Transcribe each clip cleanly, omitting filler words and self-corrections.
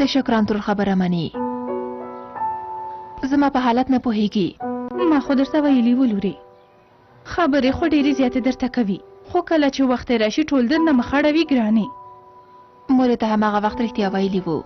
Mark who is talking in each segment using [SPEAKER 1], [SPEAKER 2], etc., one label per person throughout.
[SPEAKER 1] د شکران ټول خبره مني. زما په حالت نه پوهیږي.
[SPEAKER 2] ما خو درته ویلي و لورې، خبرې خو ډېرې زیاتې درته کوي، خو کله چې وخت راشي ټول درنه مخاړوي ګرانې.
[SPEAKER 1] مور ته هماغه وخت رښتیا ویلي وو.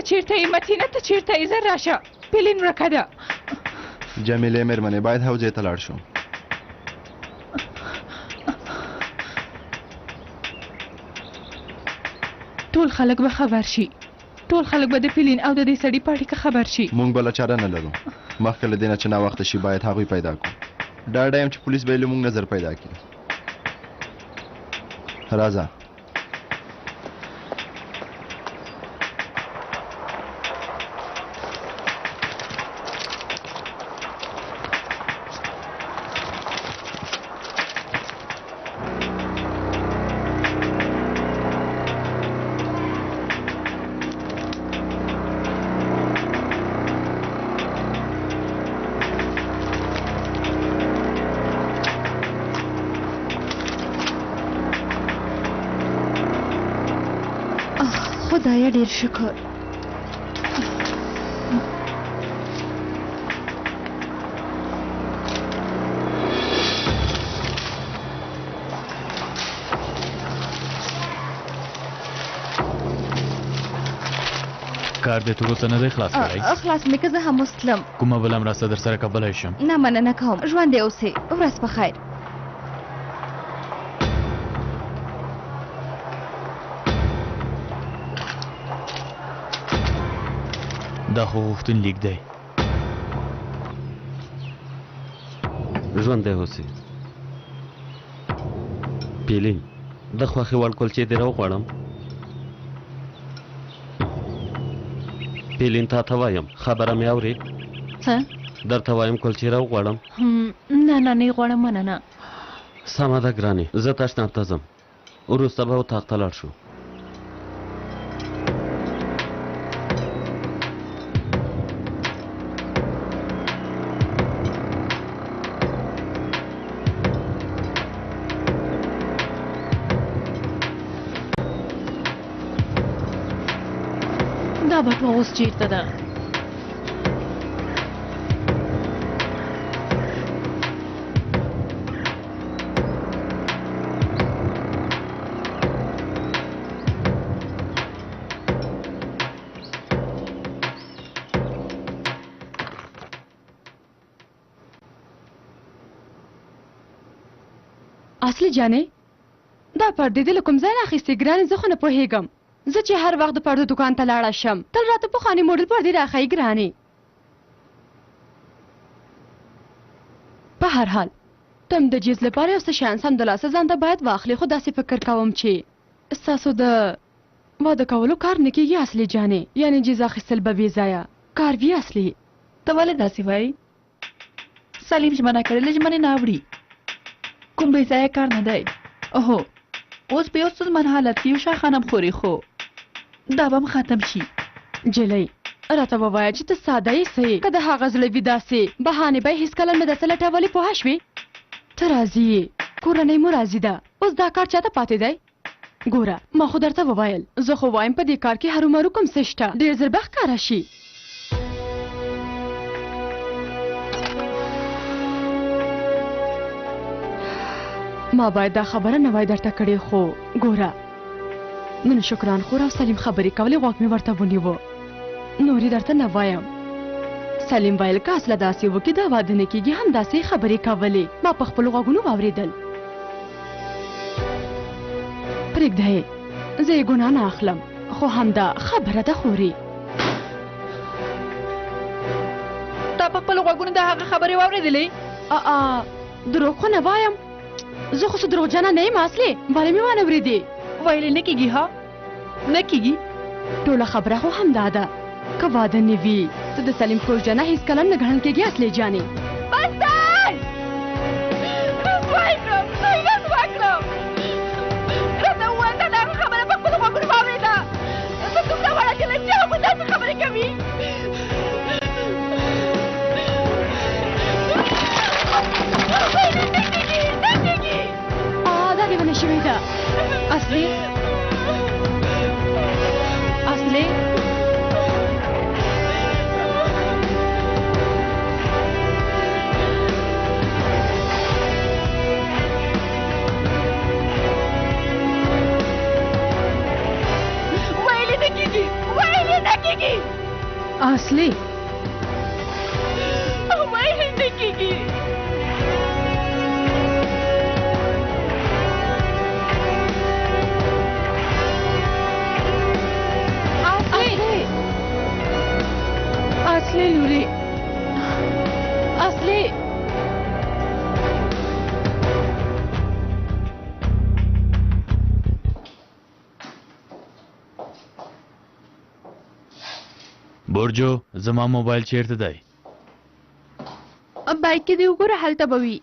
[SPEAKER 2] چیرته یې متینه؟ ته چیرته یې؟ زر راشه، پیلین ورکه ده.
[SPEAKER 3] جمیلې مېرمنې باید حوزې ته لاړ شو.
[SPEAKER 2] ټول خلک به خبر شي، ټول خلک به د پیلین او د دې سړي په اړیکه خبر شي.
[SPEAKER 3] مونږ بله چاره نه لرو. مخکې له دې نه چې ناوخته شي باید هغوی پیدا کړو. ډاډه یم چې پولیس به یې له مونږ نظر پیدا کړي. راځه.
[SPEAKER 4] خدایا ډیر شکر.
[SPEAKER 5] کار دې تر اوسه نه دی خلاص کړی؟
[SPEAKER 4] خلاص مې که زه هم وستلم.
[SPEAKER 5] کومه بله مرسته در سره کولی شم؟
[SPEAKER 4] نه مننه کوم. ژوندی اوسې. ورځ په خیر.
[SPEAKER 5] دا خو غوښتنلیک دی.
[SPEAKER 6] ژوندی اوسې. پیلین د خوښې وړ کلچې دې راوغواړم. پیلین تا ته وایم خبره مې اورې؟
[SPEAKER 2] څه؟
[SPEAKER 6] درته وایم کلچې راوغواړم.
[SPEAKER 2] نه نه نه یې غواړم. مننه.
[SPEAKER 6] سمه ده ګرانې، زه تشناب ته ځم، وروسته به اتاق ته لاړ شو.
[SPEAKER 2] دا بټوه اوس چیرته ده؟ اصلي جانې، دا پردې دې له کوم ځای نه اخیستې ګرانې؟ زه خو نه پوهېږم. زه چې هر وخت د پردو دکان ته لاړه شم تل راته پخواني موډل پردې راښیي ګرانې. په هر حال ته هم د جیز لپاره یو څه شیان سمدلاسه ځان ته باید واخلې، خو داسې فکر کوم چې ستاسو د واده کولو کار نه کېږي اصلي جانې. یعنې جیز اخیستل به بې ځایه کار وي اصلي.
[SPEAKER 1] ته ولې داسې وایي؟ سلیم ژمنه کړې ژمنې نه اوړي. کوم بې ځایه کار نه دی. اوهو اوس به یو ستونزمن حالت کې یو شا خانم خوري، خو دا به هم ختم شي.
[SPEAKER 2] جلۍ راته ووایه چې ته ساده یې څه یې؟ که د هغه زړه وي داسې بهانې به یې هېڅکله نه ده څه لټولې. پوه شوې؟ ته راضي یې، کورنۍ مو راضي ده. اوس دا کار چاته پاتې دی؟ ګوره ما خو درته وویل، زه خو وایم په دې کار کې هرومرو کوم څه شته، ډېر زر به ښکاره شي. ما باید دا خبره نه وای درته کړې، خو ګوره نن شکران خور او سلیم خبرې کولې، غوږ مې ورته ونیوه. نورې درته نه وایم. سلیم ویل که اصله داسې وکړي دا واده نه کېږي، هم داسې خبرې کولې. ما په خپلو غوږونو واورېدل. پرېږده یې، زه یې ګناه نه اخلم، خو همدا خبره ده خورې.
[SPEAKER 1] تا په خپلو غوږونو د هغه خبرې واورېدلې؟
[SPEAKER 2] دروغ خو نه وایم، زه خو څه دروغجنه نه یم اصلي. ولې مې وانه اورېدې؟
[SPEAKER 1] ویلې نه کېږي. ها نه کېږي.
[SPEAKER 2] ټوله خبره خو همدا ده، که واده نه وي ته د سلیم کوژدنه هېڅکله نه ګڼل کېږي اصلي جانې.
[SPEAKER 1] بس دی! وای نو زه رسوا کړم راته ووایه تا د هغه خبره په خپلو غوږونو واورېده زه دومره وړه نجلۍ چې هغه داسې خبرې کوي
[SPEAKER 2] دا لیونۍ شوې ده
[SPEAKER 1] اصلي اصلي
[SPEAKER 2] اصلي
[SPEAKER 1] ویلې نه کېږي
[SPEAKER 2] اصلي لوري اصلي
[SPEAKER 5] برجو زما موبایل چیرته دی
[SPEAKER 2] بایک کې دی وګوره هلته به وي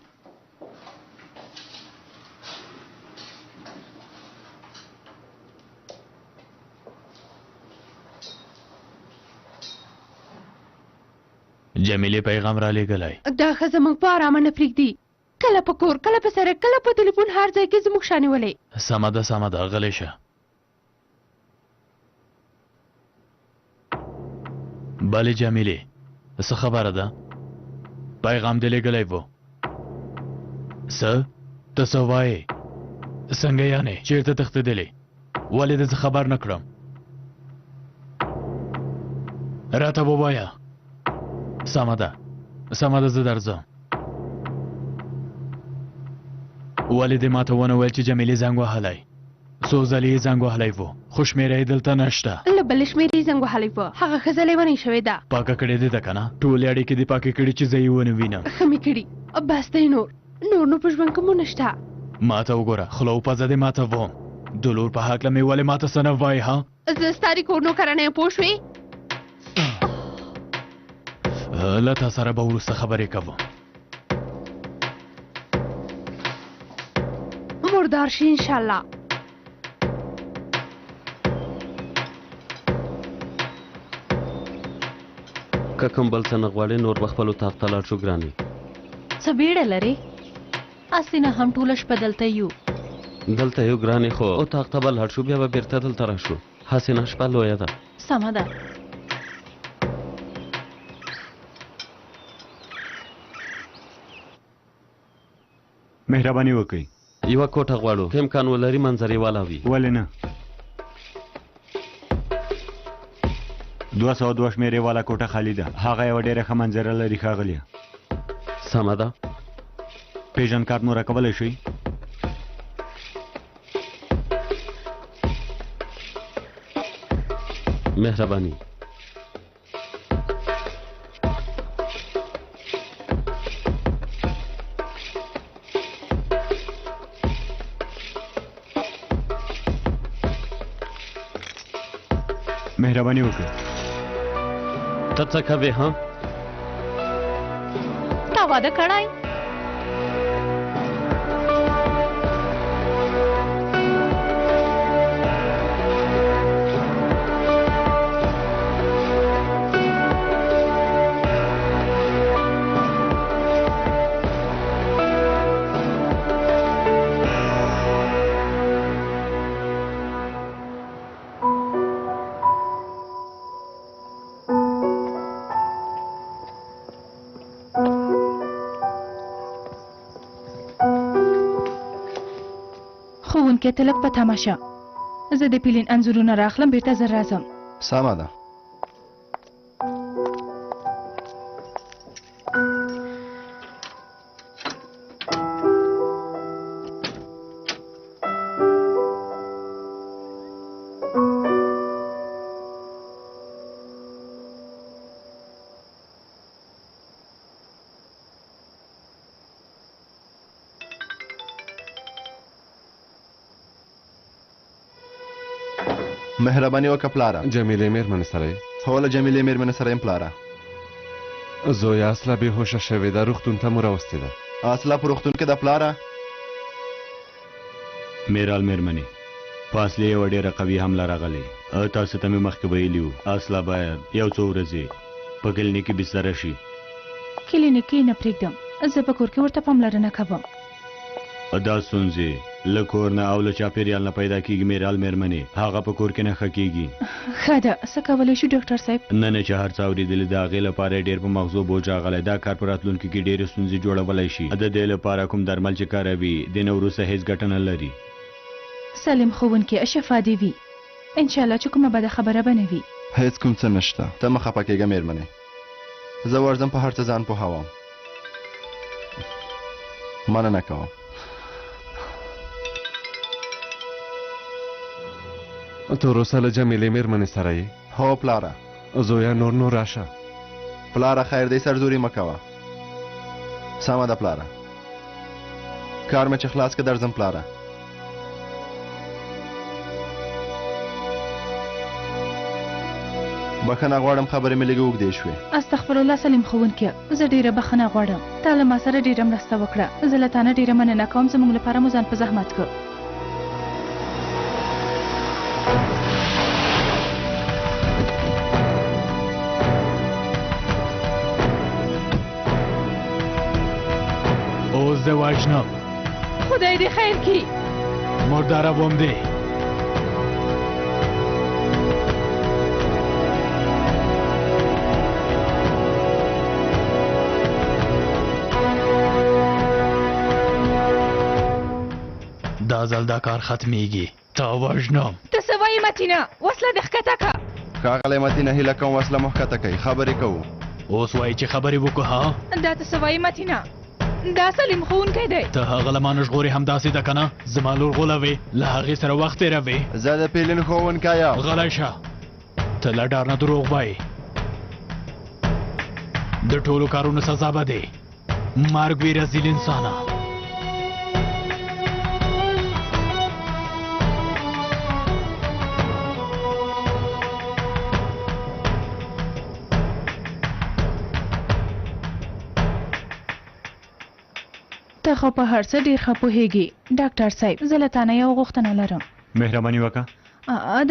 [SPEAKER 5] جمیلې پیغام را لېږلی
[SPEAKER 2] دا ښځه موږ په ارامه نه پرېږدي کله په کور کله په سړک کله په تلیفون هر ځای کې زموږ شا نیولې
[SPEAKER 5] سمه ده غلی شه بله جمیلې څه خبره ده پیغام دې لېږلی و څه ته څه وایې څنګه یعنې چېرته تښتېدلې ولې دې زه خبر نه کړم راته ووایه سمه ده زه درځم ولې دې ماته ونه ویل چې جمیلې زنګ وهلی څو ځلې یې زنګ وهلی و خو شمېره یې دلته نشته
[SPEAKER 2] له بلې شمېرې یې زنګ وهلی و هغه ښځه لیونۍ شوې ده
[SPEAKER 5] پاکه کړې دې ده که نه ټولې اړیکې دې پاکې کړي چې زه یې ونه وینم
[SPEAKER 2] ښه مې کړي بس دی نور نو په ژوند کې مو نشته
[SPEAKER 5] ماته وګوره خوله وپزه دې ماته وم د لور په هکله مې ولې ماته څه نه وایې ها
[SPEAKER 2] زه ستا د کور نوکرانه یم پوه شوې
[SPEAKER 5] له تا سره به وروسته خبرې کوم
[SPEAKER 2] مردار شي انشاءالله
[SPEAKER 6] که کوم بل څه نه غواړې نور به خپل اطاق ته لاړ شو ګرانې
[SPEAKER 1] څه بیړه لرې اصلي نه هم ټوله شپه دلته یو
[SPEAKER 6] دلته یو ګرانې خو اطاق ته به لاړ شو بیا به بیرته دلته راشو هسې نه شپه لویه ده
[SPEAKER 1] سمه ده
[SPEAKER 7] مهرباني وکړئ
[SPEAKER 6] یوه کوټه غواړو که امکان ولري منظرې والا وي
[SPEAKER 7] ولې نه 202 شمېرې والا کوټه خالي ده هغه یوه ډېره ښه منظره لري ښاغلیه
[SPEAKER 6] سمه ده
[SPEAKER 7] پیژن کارت مو راکولی شئ
[SPEAKER 6] مهرباني
[SPEAKER 7] مهرباني وکړئ
[SPEAKER 6] ته څه کوې ها
[SPEAKER 1] تا واده کړی ښوونکی ته لږ په تماشه زه د پیلین انځورونه راخلم بیرته زر راځم
[SPEAKER 3] سمه ده مهرباني وکړه پلاره
[SPEAKER 8] جمیلې مېرمنې سره یې
[SPEAKER 3] هو له جمیلې مېرمنې سره یم پلاره
[SPEAKER 8] زوی اصله بې هوشه شوې ده روغتون ته مو راوستې ده
[SPEAKER 3] اصله په روغتون کې ده پلاره
[SPEAKER 7] میرال میرمنې په اصلي یوه ډېره قوي حمله راغلې. تاسو ته مې مخکې ویلي وو اصله باید یو څو ورځې په کلینیک کې بستره شي.
[SPEAKER 1] کلینیک کې نه پرېږدم، زه په کور کې ورته پاملرنه کوم.
[SPEAKER 7] دا ستونزې له کور نه او له چاپېریال نه پیدا کېږي میرال میرمنې، هغه په کور کې نه ښه کېږي.
[SPEAKER 1] ښه ده، څه کولی شو ډاکټر صاحب؟
[SPEAKER 7] نه چې هر څه اورېدلي د هغې لپاره ډېر په مغزو بوج راغلی. دا کار په راتلونکي کې ډېرې ستونزې جوړولی شي. د دې لپاره کوم درمل چې کاروي د نه وروسته هېڅ ګټه نه لري.
[SPEAKER 1] سالم ښوونکی شفا دې وي، انشاءالله چې کومه بده خبره به نه وي.
[SPEAKER 3] هیڅ کوم څه نشته، ته مه خفه کېږه میرمنې. زه ورځم په هر څه ځان پوهوم. مننه کوم.
[SPEAKER 8] ته روسه له جمیلې میرمنې سره یې؟
[SPEAKER 3] هو پلاره.
[SPEAKER 8] زویا نور راشه.
[SPEAKER 3] پلاره خیر دی، سرزوري مه کوه. سمه ده پلاره، کار مې چې خلاص که درځم پلاره. بخښنه غواړم، خبرې مې لږې اوږدې شوې.
[SPEAKER 1] استغفر الله سلیم ښوونکی، زه ډېره بخښنه غواړم. تا له ما سره ډېره مرسته وکړه، زه له تا نه ډېره مننه کوم. زموږ لپاره مو ځان په زحمت کړ.
[SPEAKER 5] اوس دې وژنم.
[SPEAKER 1] خدای دې خیر کړي.
[SPEAKER 5] مرداره بم دی. دا ځل دا کار ختمیږي. تا وژنم.
[SPEAKER 1] ته څه وایې متینه؟ وسله دې ښکته کړه.
[SPEAKER 3] ښاغلی متینه، هیله کوم وسله مو ښکته کوي. خبرې کوو.
[SPEAKER 5] اوس وایي چې خبرې وکړو. ها
[SPEAKER 1] دا ته څه وایې متینه؟ دا سلیم ښوونکی دی.
[SPEAKER 5] ته هغه له ما نه ژغورې همداسې ده که نه؟ زما لور غولوې، له هغې سره وخت تېروې.
[SPEAKER 3] زه د پیلین ښوونکی یم.
[SPEAKER 5] غلی شه، ته له ډار نه دروغ وایې. د ټولو کارونو سزا به دی مرګ وي رزیل انسانه.
[SPEAKER 1] ته خو په هر څه ډېر ښه پوهېږي ډاکټر صاحب. زه له تا نه یو غوښتنه لرم.
[SPEAKER 7] مهرباني وکړه.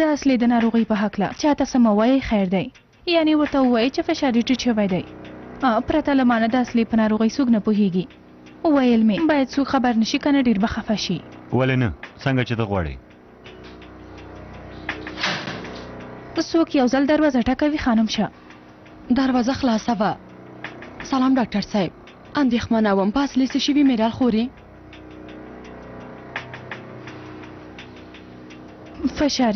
[SPEAKER 1] د اصلي د ناروغۍ په هکله چاته څه مه وایئ، خیر دی. یعنې ورته ووایئ چې فشار یې ټیټ شوی دی. پرته له ما نه د اصلي په ناروغۍ څوک نه پوهېږي. ویل مې باید څوک خبر نه شي، که نه ډېر به خفه شي.
[SPEAKER 7] ولې نه؟ څنګه چې ته غواړې.
[SPEAKER 1] څوک یو ځل دروازه ټکوي. خانم شه.
[SPEAKER 2] دروازه خلاصه وه. سلام ډاکټر صاحب، اندېښمنه وم په اصلي څه شوي میرال خوري؟
[SPEAKER 1] فشار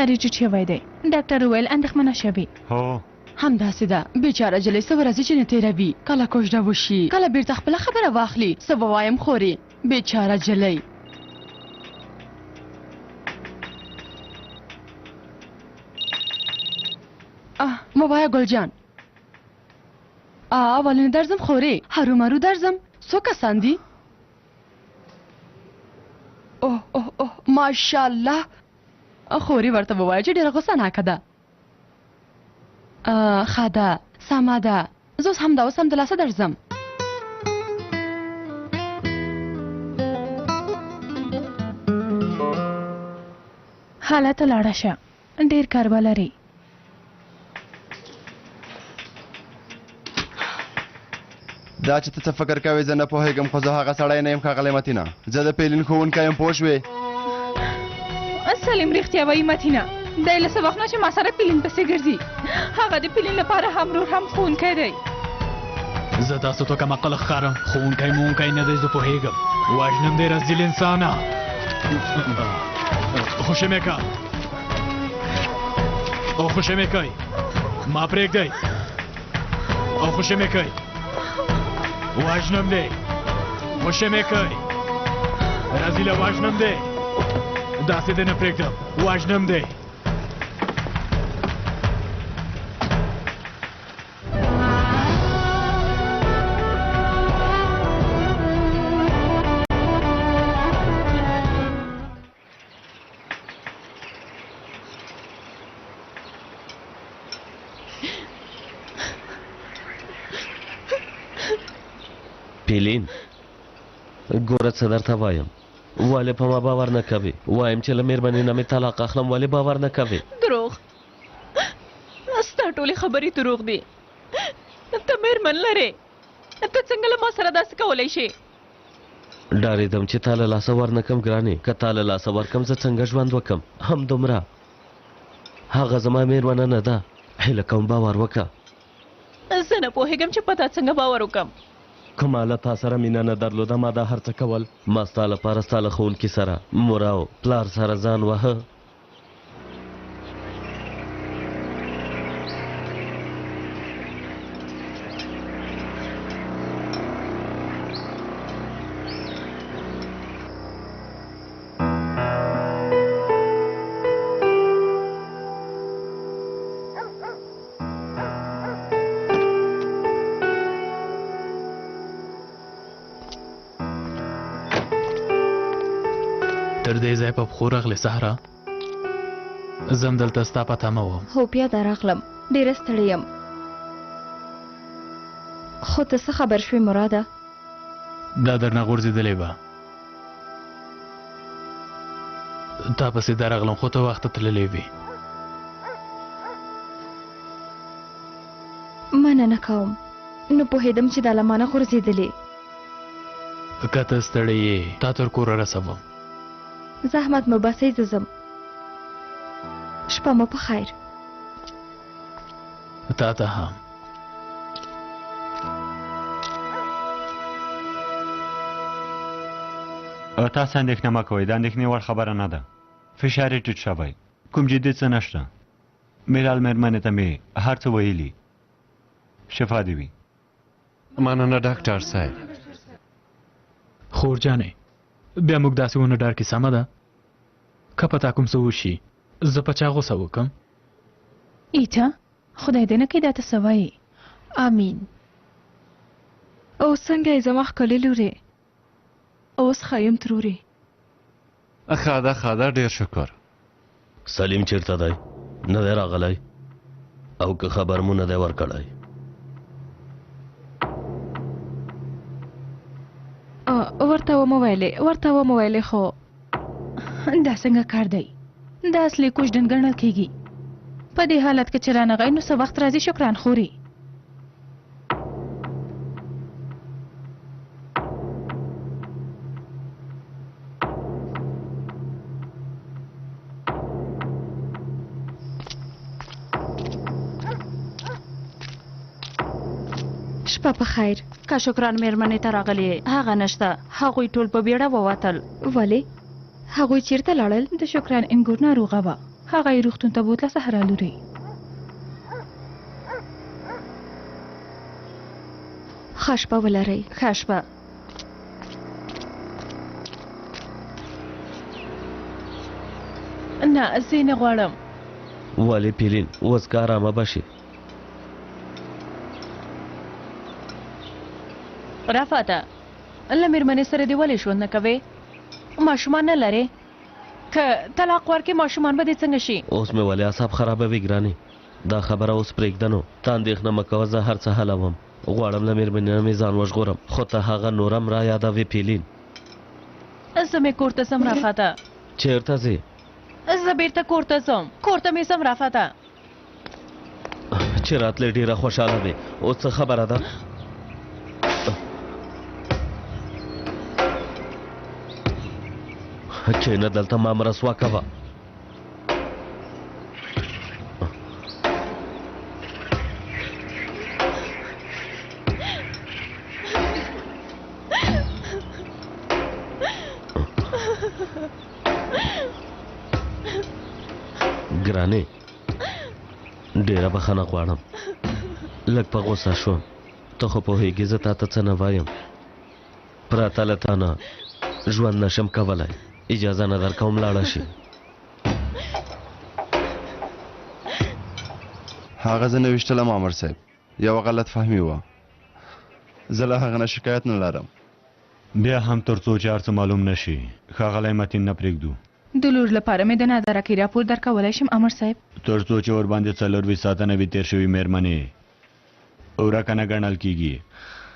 [SPEAKER 1] یې ټیټ شوی دی. ډاکټر وویل اندېښمنه شوي.
[SPEAKER 7] هو
[SPEAKER 2] همداسې ده، بیچاره جلۍ څه ورځې چې نه تېروي، کله کوژده وشي، کله بیرته خپله خبره واخلي. څه به وایم خوري، بیچاره جلۍ. مه وایه ګلجان. ولې نه درځم خورې؟ هرومرو درځم. څو کسان دي؟ اوه اوه اوه ماشاءالله. خورې ورته ووایه چې ډېره غوسه ناکه ده. ښه ده، سمه ده. زه اوس همدا اوس همدلاسه درځم.
[SPEAKER 1] حالته لاړه شه، ډېر کار به لرې.
[SPEAKER 3] دا چې ته څه فکر کوې زه نه پوهېږم، خو زه هغه سړی نه یم ښاغلی متینه. زه د پیلین ښوونکی یم، پوه شوې؟
[SPEAKER 1] سلیم رښتیا وایي متینه. دی له څه وخت نه چې ما سره پیلین پسې ګرځي. هغه د پیلین لپاره هم رور هم ښوونکی دی.
[SPEAKER 5] زه تاسو ته کم عقل ښکارم. ښوونکی مونکی نه دی، زه پوهېږم. وژنم دی رزیل انسانه. خوشې مې که او خوشې مې کوي، ما پرېږدئ او خوشې مې کوي. وژنم دی، خوشې مې کوي. رزیله وژنم دی، داسې دی نه پرېږدم. وژنم دی.
[SPEAKER 6] پیلین ګوره څه درته وایم، ولې په ما باور نه کوي؟ وایم چې له مېرمنې نه مې طلاق اخلم، ولې باور نه کوي؟
[SPEAKER 1] دروغ، ستا ټولې خبرې دروغ دي. ته مېرمن لرې، ته څنګه له ما سره داسې کولی شي؟
[SPEAKER 6] ډارېدم چې تا له لاسه ورنکم ګرانې، که تا له لاسه ورکم زه څنګه ژوند وکم؟ همدومره هغه زما مېرمنه نه ده، هیله کوم باور وکړه.
[SPEAKER 1] زه نه پوهېږم چې په تا څنګه باور وکړم.
[SPEAKER 6] که ما له تا سره مینه نه درلوده ما دا هر څه کول. ما ستا لپاره ستا له ښوونکي سره، مور او پلار سره ځان وهه.
[SPEAKER 5] تر دې ځای په پښو راغلې سهرا، زه هم دلته ستا په تمه وم.
[SPEAKER 4] هو بیا دا راغلم، ډېره ستړې یم. خو ته څه خبر شوې مراده؟
[SPEAKER 5] دا درنه غورځېدلې به، تا پسې درغلم خو ته وخته تللی وې.
[SPEAKER 4] مننه کوم، نو پوهېدم چې دا له مانه غورځېدلې.
[SPEAKER 5] که ته ستړی یې تا تر کوره رسوم.
[SPEAKER 4] زحمت مه باسئ، زه ځم. شپه مو په خیر.
[SPEAKER 5] تا ته هم.
[SPEAKER 7] تاسو اندېښنه مه کوئ، دا اندېښنې وړ خبره نه ده. فشار یې ټیټ شوی، کوم جدي څه نشته. میلال مېرمنې ته مې هر څه ویلي. شفا دې وي.
[SPEAKER 8] مننه ډاکټر صاحب.
[SPEAKER 5] خور جانې، بیا موږ داسې ونه ډار کې سمه ده؟ که په تا کوم څه وشي زه په چا غوسه وکم؟
[SPEAKER 1] ایټه، خدای دې نه کړي دا ته څه وایي. امین. اوس څنګه یې زما ښکلې لورې؟ اوس ښه یم ترورې.
[SPEAKER 8] ښه ده ډېر شکر.
[SPEAKER 6] سلیم چیرته دی؟ نه دی راغلی او که خبر مو نه دی ورکړی؟
[SPEAKER 1] ورته ومو ویلې خو دا څنګه کار دی؟ دا اصلي کوژدن ګڼل کېږي. په دې حالت کې چې رانغی نو څه وخت راځي شکران خوري.
[SPEAKER 4] شپه په خیر.
[SPEAKER 1] که شکران مېرمنې ته راغلې هغه نشته، هغوی ټول په بیړه ووتل.
[SPEAKER 4] ولې؟ هغوی چیرته لاړل؟
[SPEAKER 1] د شکران انګور ناروغه وه، هغه یې روغتون ته بوتله سهرا لورې.
[SPEAKER 4] ښه شپه ولرئ.
[SPEAKER 1] ښه شپه. نه زه نه غواړم.
[SPEAKER 6] ولې پیرین اوس که ارامه به شي؟
[SPEAKER 1] رافته، له مېرمنې سره دې ولې ژوند نه کوې؟ ماشومان نه لرې؟ که طلاق ورکې ماشومان به دې څنګه شي؟
[SPEAKER 6] اوس مې ولې اعصاب خرابوي ګرانې؟ دا خبره اوس پرېږده نو. ته اندېښنه مه کوه، زه هر څه حلوم. غواړم له مېرمنې نه مې ځان وژغورم، خو ته هغه نورم را یادوې پیلین.
[SPEAKER 1] زه مې کور ته ځم رافته.
[SPEAKER 6] چېرته ځې؟
[SPEAKER 1] زه بیرته کور ته ځم، کور ته مې ځم رافته.
[SPEAKER 6] چې راتلې ډېره خوشحاله وې، اوس څه خبره ده؟ کښېنه دلته ما مرسوا کوه. ګرانې ډېره بخښنه غواړم، لږ په غوسه شوم. ته خو پوهېږې زه تا ته څه نه وایم. پرته له تا نه ژوند نشم کولی. اجازه نه درکوم لاړه شي.
[SPEAKER 3] هغه زه نه ویشتلم عامر صاحب، یوه غلط فهمي وه. زه له هغه نه شکایت نه لرم.
[SPEAKER 7] بیا هم تر څو چې هر څه معلوم نشي ښاغلی متین نه پرېږدو.
[SPEAKER 1] د لور لپاره مې د نادرکۍ راپور درکولی شم امر صاحب؟
[SPEAKER 7] تر څو چې ورباندې 24 ساعته نه وي تېر شوي مېرمنې ورکه نه ګڼل کېږي.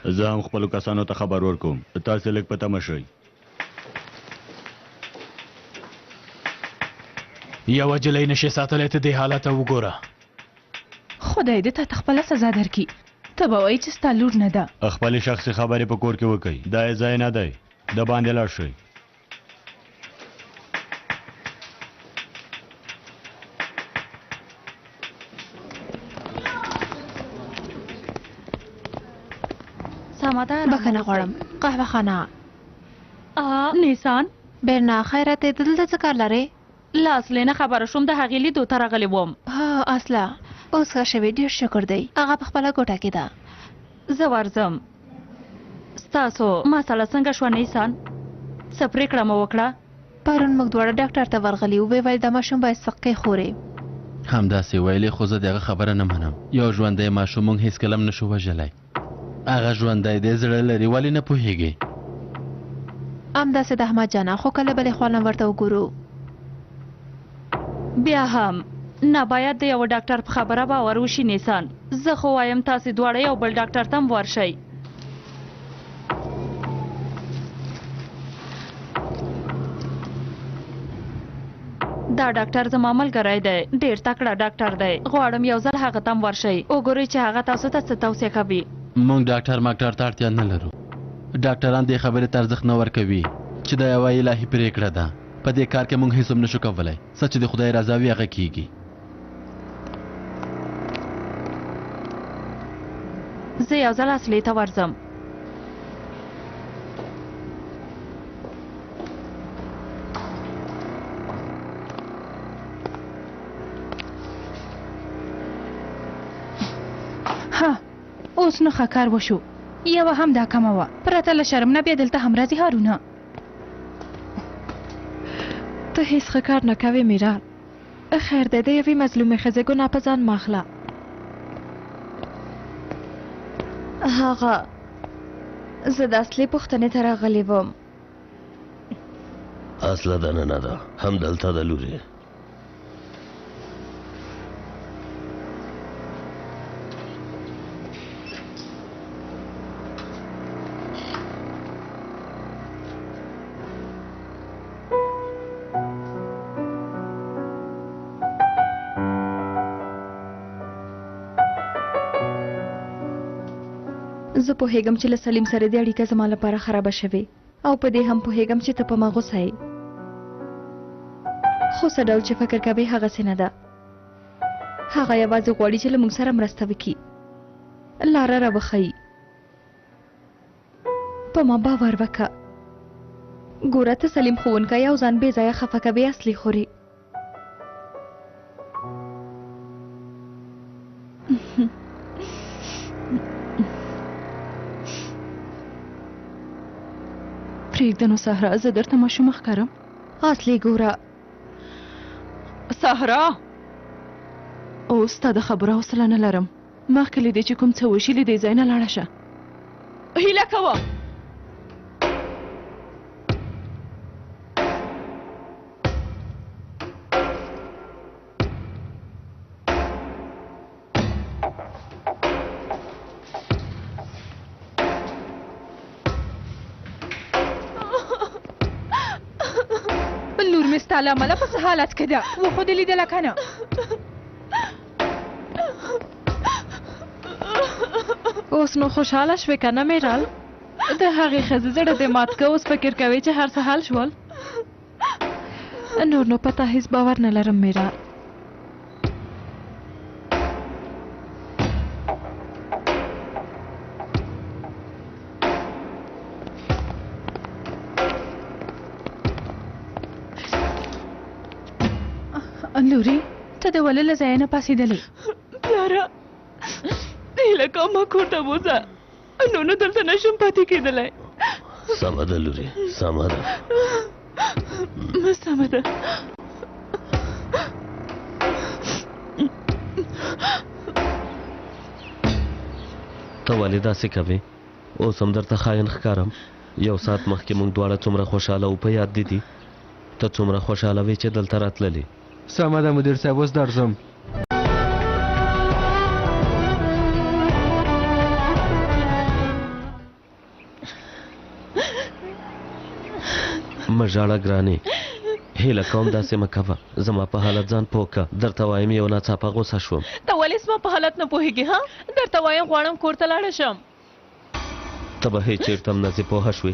[SPEAKER 7] زه هم خپلو کسانو ته خبر ورکوم، تاسې لږ په تمه شئ.
[SPEAKER 5] یوه جلۍ نشي ساتلی ته دې حالت وګوره.
[SPEAKER 1] خدای دې ته خپله سزا درکړي. ته به وایي چې ستا لور نه ده.
[SPEAKER 7] خپلې شخصي خبرې په کور کې وکړئ. دا یې ځای نه دی. د باندې لاړ شئ.
[SPEAKER 4] بخښنه غواړم. قهوه خانه.
[SPEAKER 2] نیسان
[SPEAKER 4] بیرنا خیرت دلته څه کار لرې؟
[SPEAKER 2] لاس لینه خبره شوم د هغې لیدو ته راغلی وم.
[SPEAKER 4] ها اصله اوس ښه شوې. ډېر شکر دی. هغه په خپله کوټه کې ده.
[SPEAKER 2] زه ورځم. ستاسو مسله څنګه شوه نیسان؟ څه پرېکړه مو وکړه؟
[SPEAKER 4] پرون موږ دواړه ډاکټر ته ورغلي وو. ویل د ماشوم باید سقې خوري.
[SPEAKER 3] همداسې ویلې خو زه دغه خبره نه منم. یو ژوندی ماشوم موږ هېڅکله هم نشو وژلی. هغه ژوندی دی زړه لري. ولې نه پوهېږې؟
[SPEAKER 4] همداسې د احمد جانه. خو کله بلې خوا نه ورته وګورو.
[SPEAKER 2] بیا هم نه باید د یو ډاکټر په خبره باور وشي نیسان. زه خو وایم تاسې دواړه یو بل ډاکټر ته هم ورشئ. دا ډاکټر زما ملګری دی. ډېر تکړه ډاکټر دی. غواړم یو ځل هغه ته هم ورشئ. وګورئ چې هغه تاسو ته څه توصیه کوي.
[SPEAKER 3] موږ ډاکټر ماکټر ته اړتیا نه لرو. ډاکټران دې خبرې ته ارزښت نه ورکوي چې دا یوه الهي پرېکړه ده. په دې کار کې موږ هیڅ هم نشو کولی. څه چې د خدای رضا وي هغه کیږي.
[SPEAKER 2] زه یو ځل اصلي ته ورځم.
[SPEAKER 1] ها اوس نو ښه کار وشو. یوه هم دا کمه وه. پرته له شرم نه بیا دلته هم راځي هارونه.
[SPEAKER 4] ته هیڅ ښه کار نه کوې میرال. خیر دی د یوې مظلومې ښځې ګناه په ځان مه اخله. هغه زه د اصلي پوښتنې ته راغلی وم.
[SPEAKER 6] اصله دننه ده. همدلته ده لورې.
[SPEAKER 4] زه پوهیږم چې له سلیم سره د اړیکه زما لپاره خرابه شوې او په دې هم پوهیږم چې ته په ما غوسه یې. خو څه ډول چې فکر کوې هغسې نه ده. هغه یوازې غواړي چې له موږ سره مرسته وکړي. لاره راوښیي. په ما باور وکړه. ګوره ته سلیم ښوونکی او ځان بې ځایه خفه کوې. اصلي خورې.
[SPEAKER 1] پرېږده نو سهرا. زه درته ماشومه ښکارم.
[SPEAKER 4] اصلي ګوره
[SPEAKER 1] سهرا اوس ستا د خبرو حوصله نه لرم. مخکې له دې چې کوم څه وشي له دې ځای نه لاړه شه. هیله کوه. لور مې ستا له امله په څه حالت کې ده. و خو دې لیدله که نه؟
[SPEAKER 4] اوس نو خوشحاله شوې که نه میرال؟
[SPEAKER 1] د هغې ښځې زړه دې مات که. اوس فکر کوې چې هر څه حل شول؟
[SPEAKER 4] نور نو پته هیڅ باور نه لرم میرال.
[SPEAKER 1] لورې ته د ولې له ځایه نه پاڅېدلې؟ پلاره هیله کوم ما کور ته بوځه. نو نه دلته نشم پاتې کېدلی.
[SPEAKER 6] سمه ده لورې سمه ده.
[SPEAKER 1] سمه ده.
[SPEAKER 6] ته ولې داسې کوې؟ اوس هم درته خاین ښکارم؟ یو ساعت مخکې موږ دواړه څومره خوشحاله وو په یاد دي دي؟ ته څومره خوشحاله وې چې دلته راتللې.
[SPEAKER 3] سمه ده مدیر صاحب اوس درځم.
[SPEAKER 6] مه ژاړه ګرانې. هیله کوم داسې مه کوه زما په حالت ځان پوه که درته وایم یو ناڅاپه غوسه شوم
[SPEAKER 2] ته ولې زما په حالت نه پوهېږې ها درته وایم غواړم کور ته لاړه شم
[SPEAKER 6] ته به هېڅ چېرته هم نسې پوهه شوې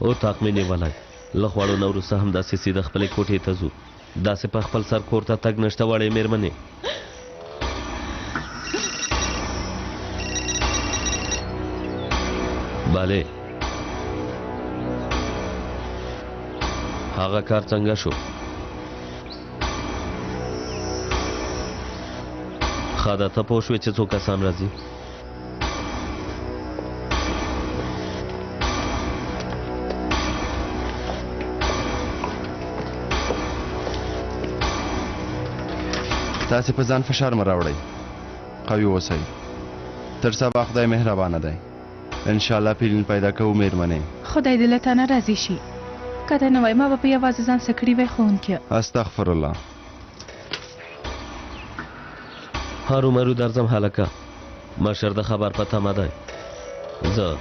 [SPEAKER 6] اطاق مې نیولی له خوړو نه وروسته همداسې سیده خپلې کوټې ته ځو داسې په خپل سر کور ته تګ نشته وړې مېرمنې بالې هغه کار څنګه شو ښه ده ته پوه شوې چې څو کسان راځي
[SPEAKER 9] تاسې په ځان فشار مه راوړئ قوي اوسئ تر سبا خدای مهربانه دی انشاءالله پیلین پیدا کوو مېرمنې
[SPEAKER 1] خدای دې له تا نه راضي شي که ته نه وای ما به په یوازې ځان څه کړي وای ښوونکیه
[SPEAKER 9] استغفر الله
[SPEAKER 6] هرومرو درځم هلکه مشر د خبر په تمه دی زه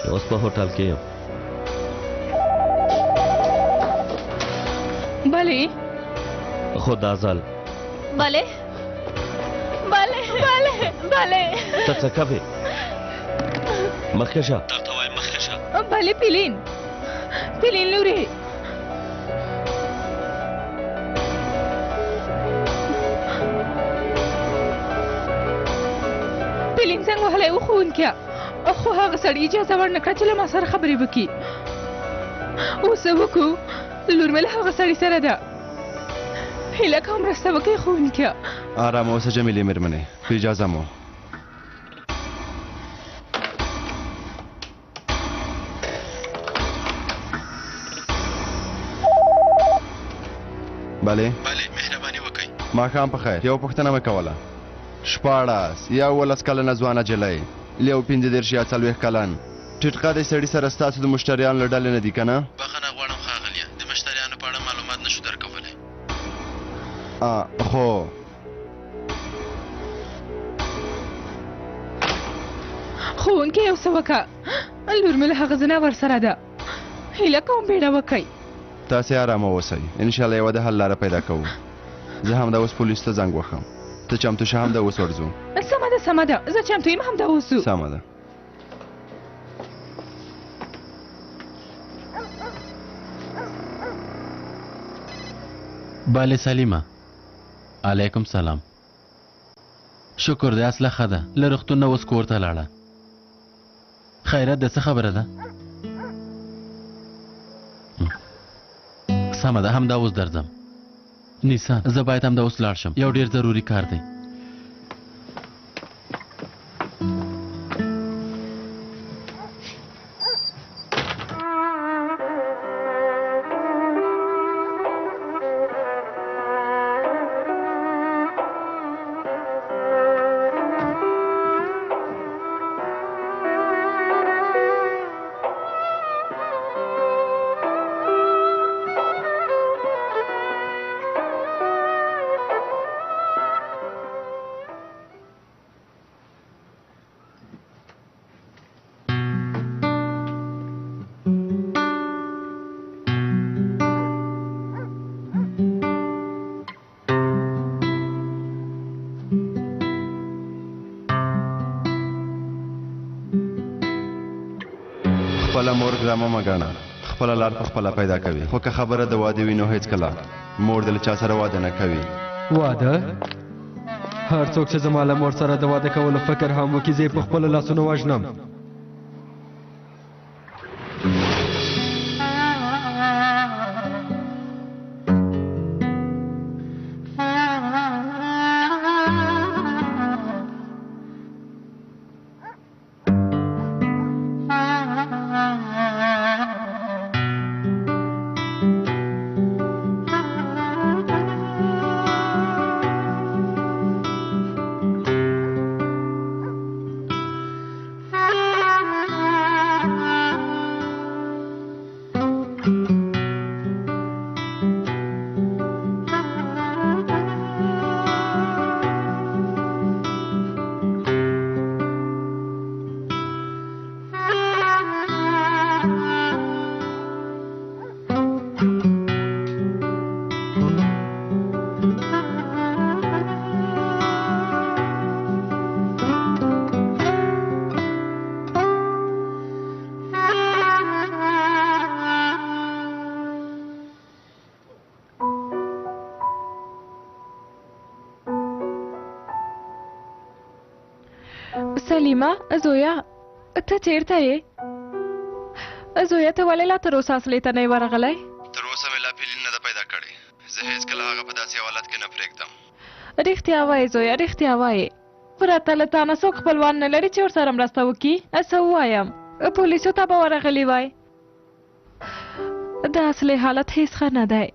[SPEAKER 6] اوس په هوټل کې یم
[SPEAKER 1] بلې
[SPEAKER 6] خو دا ځل
[SPEAKER 2] بله بله بله بله
[SPEAKER 6] ته څه کوې مخکې شه درته وایم مخکې شه
[SPEAKER 1] بلې پیلین پیلین لورې پیلین څنګه وهلی و ښوونکیه خو هغه سړي اجازه ورنه کړه چې له ما سره خبرې وکړي اوس څه وکړو لور مې له هغه سړي سره ده هیله کوم مرسته وکړئ ښوونکیه
[SPEAKER 9] آرام اوسه جمیلې مېرمنې په اجازه مو بلې
[SPEAKER 3] مهرباني وکړئ
[SPEAKER 9] ماښام په خیر یو پوښتنه مې کوله 14 یا 18 کلنه ځوانه جلۍ یو 15 یا 40 کلن ټیټ قدې سړي سره ستاسو د مشتریانو له ډلې نه دي که نه
[SPEAKER 3] بخښنه غواړم ښاغلیه د مشتریانو په اړه معلومات نشو درکولی
[SPEAKER 9] خو
[SPEAKER 1] ښوونکی یو څه وکړه لور مې له هغه زنه ورسره ده هیله کوم بیړه وکړئ
[SPEAKER 9] تاسې آرامه اوسئ انشاءالله یوه د حل لاره پیدا کوو زه همدا اوس پولیسو ته زنګ وهم ته چمتو شه همدا اوس ورځو
[SPEAKER 1] سمه ده زه چمتو یم همدا اوس ځو
[SPEAKER 9] سمه ده
[SPEAKER 3] بالې سلیمه علیکم سلام شکر دی اصله ښه ده له روغتون نه اوس کور ته لاړه خیرت د څه خبره ده سمه ده همدا اوس درځم نیسا زه باید همدا اوس لاړ شم یو ډیر ضروري کار دی
[SPEAKER 9] خپله مور ګرامه مه ګڼه خپله لار په خپله پیدا کوي خو که خبره د واده وي نو هېڅکله مور د له چا سره واده نه کوي
[SPEAKER 10] واده هر څوک چې زما له مور سره د واده کولو فکر هم وکړي زه یې په خپلو لاسونو وژنم
[SPEAKER 4] سلیمه زویا ته چیرته یې زویا ته ولې لا تر اوسه اصلي ته نه یې ورغلی
[SPEAKER 9] تر اوسه مې لا پیلین نه ده پیدا کړې زه هېڅکله هغه په داسې حالت کې نه پرېږدم
[SPEAKER 4] رښتیا وایې زویا رښتیا وایې پرته له تا نه څوک خپلوان نه لري چې ورسره مرسته وکړي څه ووایم پولیسو ته به ورغلی وای د اصلي حالت هیڅ ښه نه دی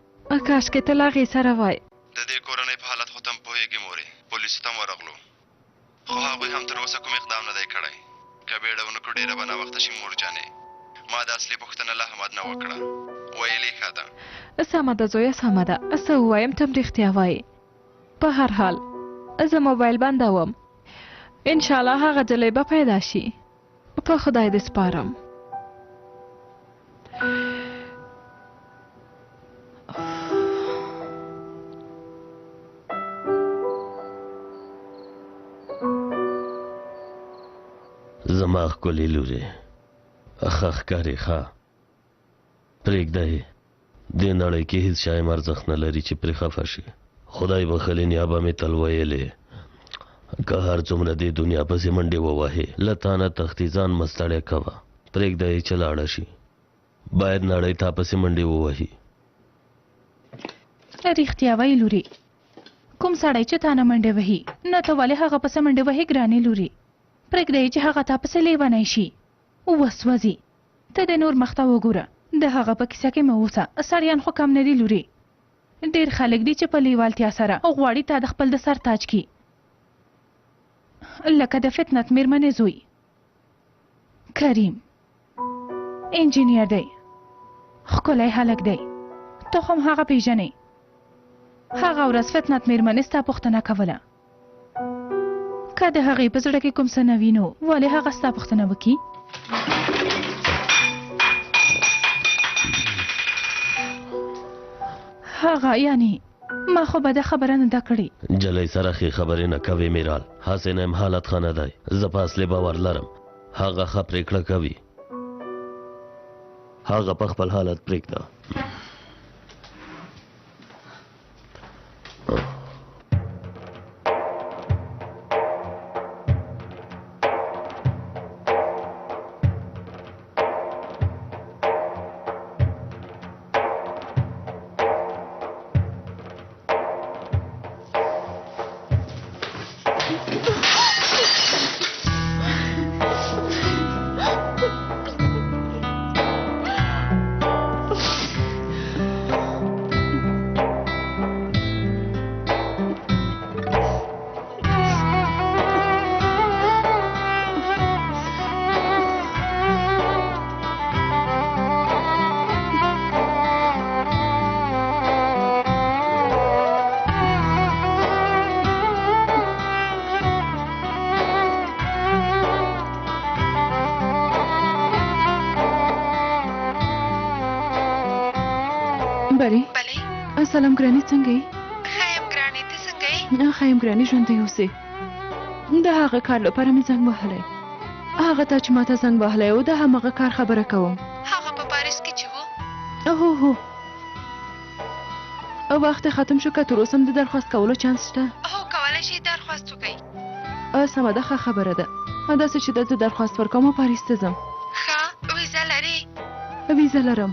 [SPEAKER 4] کاشکې ته لا هغې سره وای
[SPEAKER 9] د دې کورنۍ په حالت خو ته هم پوهېږې مورې پولیسو ته هم ورغلو خو هغوی هم تر اوسه کوم اقدام نه دی کړی که بیړه ونه کړو ډېره به ناوخته شي مور جانې ما د اصلي پوښتنه لا هم نه وکړه ویلې ښه ده
[SPEAKER 4] سمه ده زویا سمه ده څه ووایم ته هم رښتیا وایې په هر حال زه موبایل بندوم انشاءالله هغه جلۍ به پیدا شي په خدای دې سپارم
[SPEAKER 6] زما ښکلې لورې ښه ښکارې ښه پرېږده یې دې نړۍ کې هېڅ شی هم ارزښت نه لري چې پرې خفه شي خدای بخښلې نیا به مې تل ویلې که هر څومره دې دنیا پسې منډې ووهې له تا نه تښتي ځان مه ستړی کوه پرېږده یې چې لاړه شي باید نړۍ تا پسې منډې ووهي
[SPEAKER 1] رښتیا وایي لورې کوم سړی چې تا نه منډې وهي نه ته ولې هغه پسې منډې وهې ګرانې لورې پرېږده یې چې هغه تا پسې لیونی شي وسوځي ته د نور مخ ته وګوره د هغه په کیسه کې مه اوسه سړیان خو کم نه دي لورې ډېر خلک دي چې په لیوالتیا سره غواړي تا د خپل د سر تاج کړي لکه د فتنت میرمنې زوی کریم انجینیر دی ښکلی هلک دی ته خو هم هغه پیژنې هغه ورځ فتنت میرمنې ستا پوښتنه کوله که د هغې په زړه کې کوم څه نه وي نو ولې هغه ستا پوښتنه وکړي هغه یعنی ما خو بده خبره نه ده کړې
[SPEAKER 6] جلۍ سره ښې خبرې نه کوې میرال هسې نه یم حالت ښه نه دی زه په اصلي باور لرم هغه ښه پرېکړه کوي هغه په خپل حالت پرېږده
[SPEAKER 1] سلام ګراني څنګه یې
[SPEAKER 11] ښه یم ګراني ته څنګه یې
[SPEAKER 1] ښه یم ګراني ژوندی اوسې د هغه کار لپاره مې زنګ وهلی هغه ته چې ما ته زنګ وهلی و د همغه کار خبره کوم
[SPEAKER 11] هغه په پاریس کې چې
[SPEAKER 1] و هو وخت ختم شو که تر اوسه هم د درخواست کولو چانس شته
[SPEAKER 11] هو کولی شي درخواست وکړئ
[SPEAKER 1] سمه ده ښه خبره ده داسې چې دلته درخواست ورکوم او پاریس ته ځم
[SPEAKER 11] ښه ویزه لرې
[SPEAKER 1] ویزه لرم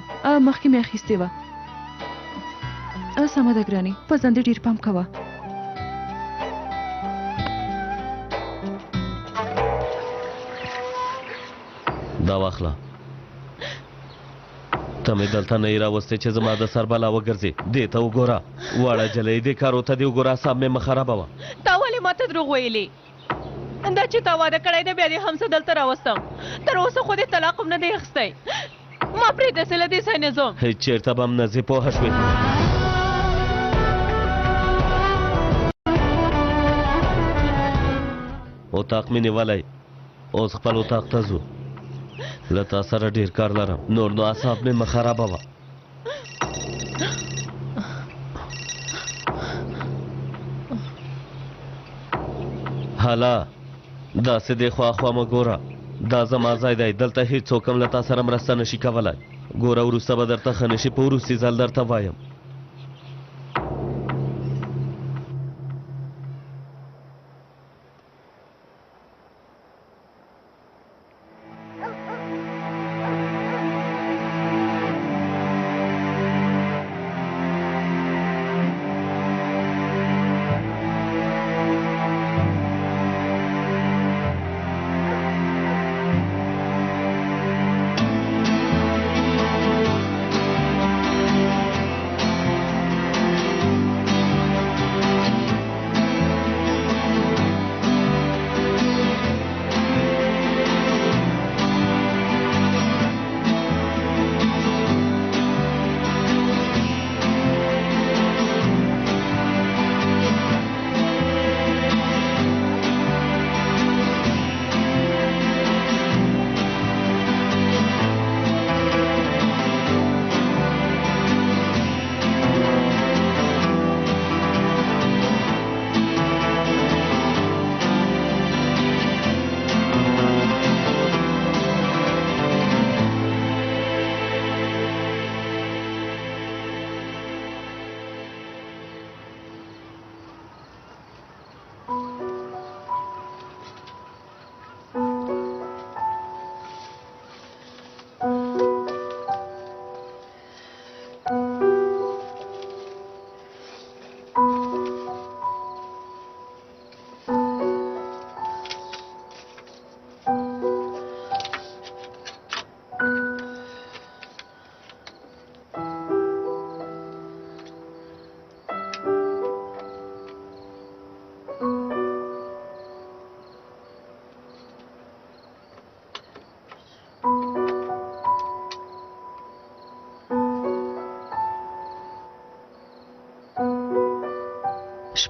[SPEAKER 1] مخکې مې اخیستې وه سمه ده ګراني په ځان دې ډېر پام کوه
[SPEAKER 6] دا واخله ته مې دلته نه یې راوستې چې زما د سر بلا وګرځې دې ته وګوره واړه جلۍ دې کارو ته دې وګوره اعصاب مې مه خرابوه
[SPEAKER 1] تا ولې ما ته دروغ ویلې دا چې تا واده کړی دی بیا دې هم څه دلته راوستم تر اوسه خو دې طلاق هم نه دی اخیستی ما پرېږده چې له دې ځای نه ځم
[SPEAKER 6] هېڅ چېرته به هم نه ځې پوهه شوې اتاق مې نیولی اوس خپل اتاق ته ځو له تا سره ډېر کار لرم نور نو اعصاب مې مه خرابوه حالا داسې دې خواخوا مه ګوره دا زما ځای دی دلته هېڅوک هم له تا سره مرسته نشي کولی ګوره وروسته به درته ښه نشي په وروستي ځل درته وایم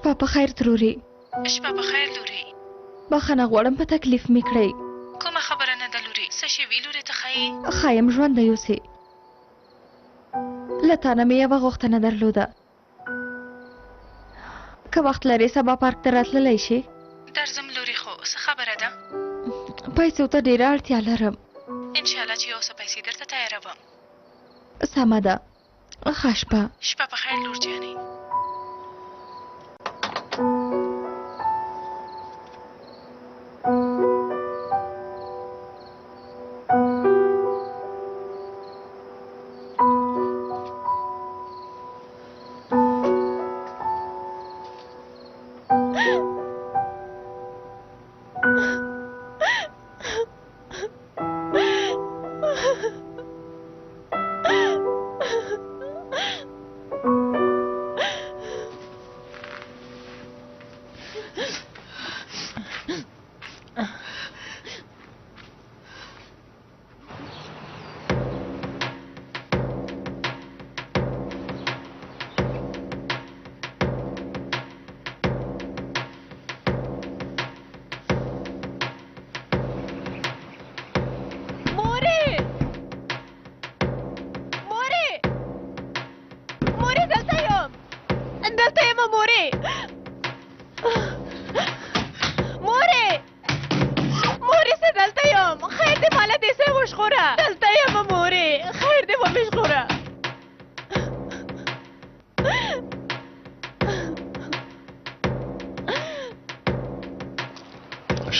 [SPEAKER 12] شپه په خیر تروري.
[SPEAKER 4] شپه په خیر لوري.
[SPEAKER 12] بخښنه غواړم په تکلیف مې کړی.
[SPEAKER 4] کومه خبره نه ده لوري، څه شوي لوري ته ښایي؟
[SPEAKER 12] ښایم ژوندی اوسې. له تا نه مې یوه غوښتنه درلوده. که وخت لرې سبا پارک ته راتللی شې؟
[SPEAKER 4] درځم لوري، خو څه خبره ده؟
[SPEAKER 12] پیسو ته ډېره اړتیا لرم.
[SPEAKER 4] انشاءالله چې یو څه پیسې درته تیاروم.
[SPEAKER 12] سمه ده. ښه شپه.
[SPEAKER 4] شپه په خیر لور جانې.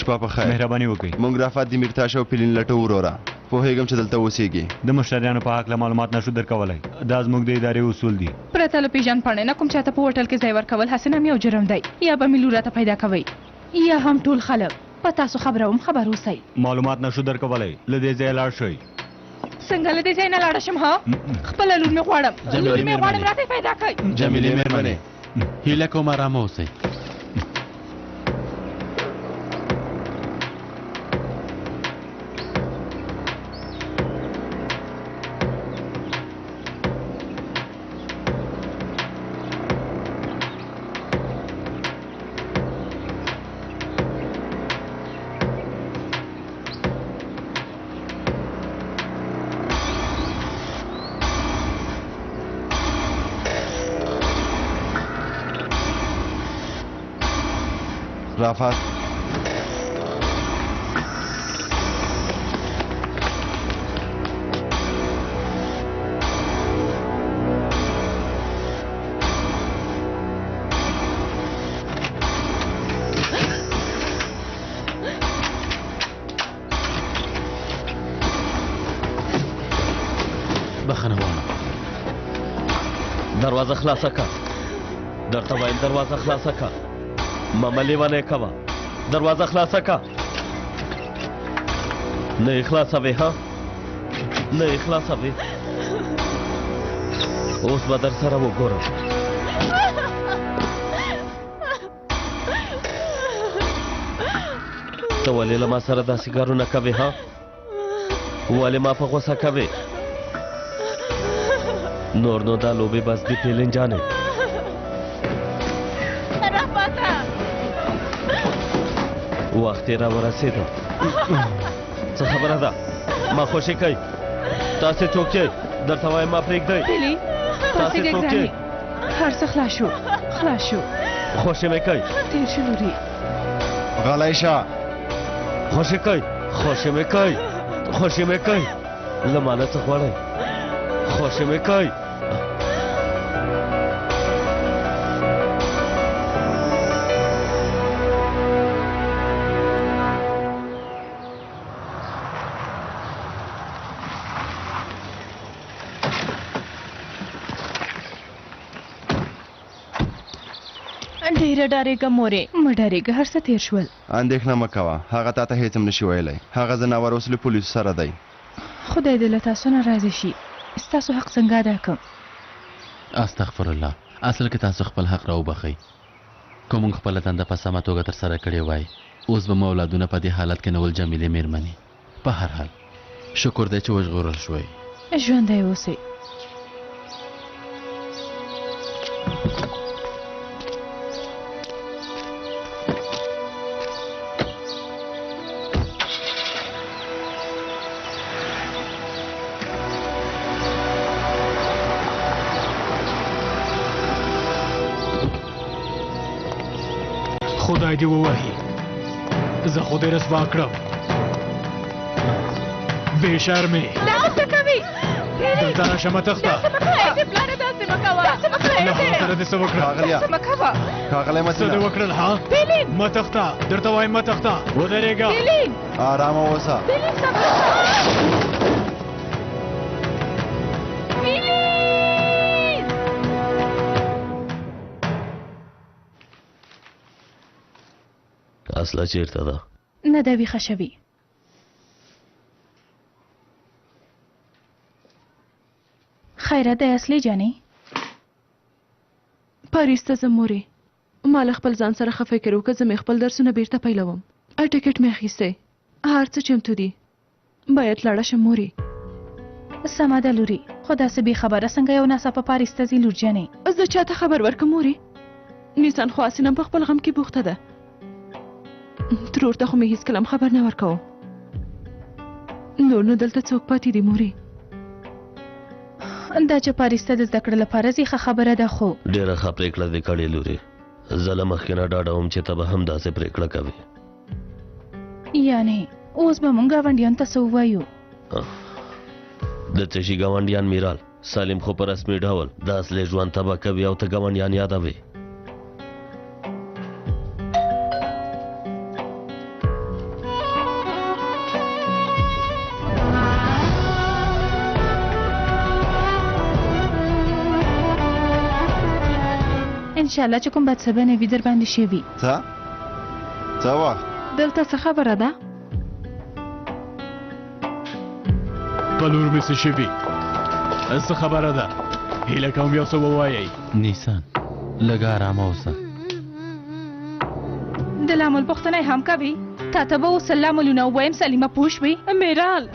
[SPEAKER 9] شپه په خیر.
[SPEAKER 7] مهرباني وکړئ.
[SPEAKER 9] مونږ رافت د میرتاش او پلین لټو وروره. پوهېږم چې دلته اوسېږي.
[SPEAKER 7] د مشتریانو په هکله معلومات نشو درکولی. دا زموږ د ادارې اصول دي.
[SPEAKER 1] پرته له پیژندپاڼې نه کوم چاته په هوټل کې ځای ورکول هسې هم یو جرم دی. یا به مې لور راته پیدا کوئ یا هم ټول خلک په تاسو خبروم، خبر اوسئ.
[SPEAKER 7] معلومات نشو درکولی. له دې ځایه لاړ شئ.
[SPEAKER 1] څنګه له دې ځای نه لاړه شم؟ ها خپله لور مې غواړم. لور مې غواړم، راته یې پیدا کړئ.
[SPEAKER 3] جمیلې مېرمنې هیله کوم ارامه اوسئ.
[SPEAKER 9] رافت
[SPEAKER 3] بخښنه غواړم.
[SPEAKER 6] دروازه خلاصه که. درته وایم دروازه خلاصه که. ماما لیوانه کوه. دروازه خلاصه که. نه خلاصوي ها؟ نه خلاصوي. اوس به در سره وګورم. ته ولې له ما سره داسې کارونه کوې ها؟ ولې ما په غوسه کوې؟ نور نو دا لوبې بس دي پیلین جانې. وخت یې را ورسېده. څه خبره ده؟ ما خوشي کوي. تاسې څوک یې؟ درته وایم ما پرېږدئ. تاسې څوک یې؟
[SPEAKER 1] هر څه خلاص شو، خلاص شو.
[SPEAKER 6] خوشي مې کوي.
[SPEAKER 1] تېر شو لوري.
[SPEAKER 9] غلی شه.
[SPEAKER 6] خوشي کوي. خوشي مې کوي. خوشي مې کوي. له ما نه څه غواړئ؟ خوشي مې کوي.
[SPEAKER 1] ډېره ډارېږم مورې. مه ډارېږه، هر څه تېر شول.
[SPEAKER 9] اندېښنه مه کوه. هغه تا ته هېڅ هم نشي ویلی. هغه ځناور اوس له پولیسو سره دی.
[SPEAKER 1] خدای دې له تاسو نه راضي شي. ستاسو حق څنګه ادا کړم؟
[SPEAKER 3] استغفر الله. اصل کې تاسو خپل حق راوبخئ. که موږ خپله دنده په سمه توګه ترسره کړې وای، اوس به مو اولادونه په دې حالت کې نه ول. جمیلې مېرمنې، په هر حال شکر دی چې وژغورل شوئ.
[SPEAKER 1] ژوندی اوسئ.
[SPEAKER 5] خدای دې ووهي زه خو دې رسوا کړم بې شرمې
[SPEAKER 1] دا اوس څه کوي
[SPEAKER 5] دلته راشه مه تښته
[SPEAKER 1] پلاره داسې مه کوه
[SPEAKER 5] له هغه سره دې څه وکړل
[SPEAKER 1] داسې مه کوه
[SPEAKER 9] ښاغلی
[SPEAKER 5] څه دې
[SPEAKER 9] مسینه
[SPEAKER 5] وکړل ها
[SPEAKER 1] پیلین
[SPEAKER 5] مه تښته درته وایم مه تښته ودرېږه
[SPEAKER 1] پیلین
[SPEAKER 9] آرامه اوسه
[SPEAKER 1] پیلین صبر وکړه پیلین
[SPEAKER 6] اصله چیرته ده
[SPEAKER 1] نه ده ویښه شوي خیرت دی اصلي جانې
[SPEAKER 2] پاریس ته ځم مورې ما له خپل ځان سره ښه فکر وکړ زه مې خپل درسونه بیرته پیلوم ټکټ مې اخیستی هر څه چمتو دي باید لاړه شم مورې
[SPEAKER 1] سمه ده لوري خو داسې بې خبره څنګه یو ناڅاپه پاریس ته ځي لور جانې
[SPEAKER 2] زه چاته خبر ورکړم مورې نیسان خو اسینم په خپل غم کې بوخته ده ترور ته خو مې هېڅکله هم خبر نه ورکوم نور نو دلته څوک پاتې دي مورې
[SPEAKER 1] دا چې پاریس ته د زده کړې لپاره ځي ښه خبره ده خو
[SPEAKER 6] ډېره ښه پرېکړه دې کړې لورې زه له مخکې نه ډاډه وم چې ته به هم داسې پرېکړه کوې
[SPEAKER 1] یعنې اوس به موږ ګاونډیانو ته څه ووایو
[SPEAKER 6] د څه شي ګاونډیان میرال سالم خو په رسمي ډول د اصلي ژوند تباه کوي او ته ګاونډیان یادوې
[SPEAKER 1] انشاءالله چې کوم بد څه به نه وي در باندې شوي
[SPEAKER 9] څه وخت
[SPEAKER 2] دلته څه خبره ده
[SPEAKER 5] په لور مې څه شوي څه خبره ده هیله کوم یو څه ووایئ
[SPEAKER 3] نیسان لږه ارامه اوسه
[SPEAKER 1] د لامل پوښتنه یې هم کوي تا ته به اوس لاملونه ووایم سلیمه پوه شوې
[SPEAKER 2] میرال